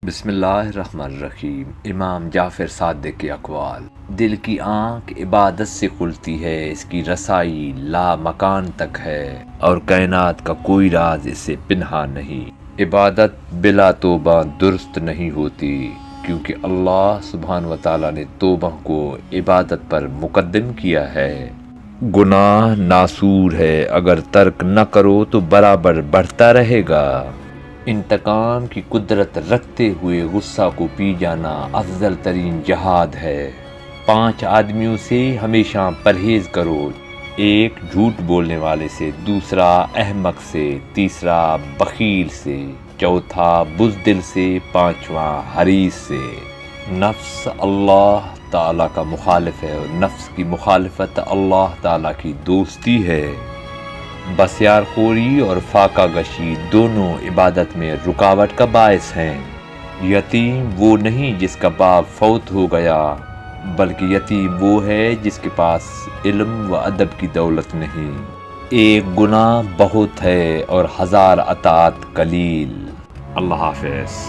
بسم اللہ الرحمن الرحیم۔ امام جعفر صادق کے اقوال۔ دل کی آنکھ عبادت سے کھلتی ہے، اس کی رسائی لا مکان تک ہے، اور کائنات کا کوئی راز اس سے پنہا نہیں۔ عبادت بلا توبہ درست نہیں ہوتی، کیونکہ اللہ سبحانہ وتعالیٰ نے توبہ کو عبادت پر مقدم کیا ہے۔ گناہ ناسور ہے، اگر ترک نہ کرو تو برابر بڑھتا رہے گا۔ انتقام کی قدرت رکھتے ہوئے غصہ کو پی جانا افضل ترین جہاد ہے۔ 5 آدمیوں سے ہمیشہ پرہیز کرو، 1 جھوٹ بولنے والے سے، دوسرا احمق سے، تیسرا بخیل سے، چوتھا بزدل سے، 5واں حریص سے۔ نفس اللہ تعالیٰ کا مخالف ہے، اور نفس کی مخالفت اللہ تعالیٰ کی دوستی ہے۔ بسیار خوری اور فاقہ گشی دونوں عبادت میں رکاوٹ کا باعث ہیں۔ یتیم وہ نہیں جس کا باپ فوت ہو گیا، بلکہ یتیم وہ ہے جس کے پاس علم و ادب کی دولت نہیں۔ ایک گناہ بہت ہے اور 1000 اطاعت قلیل۔ اللہ حافظ۔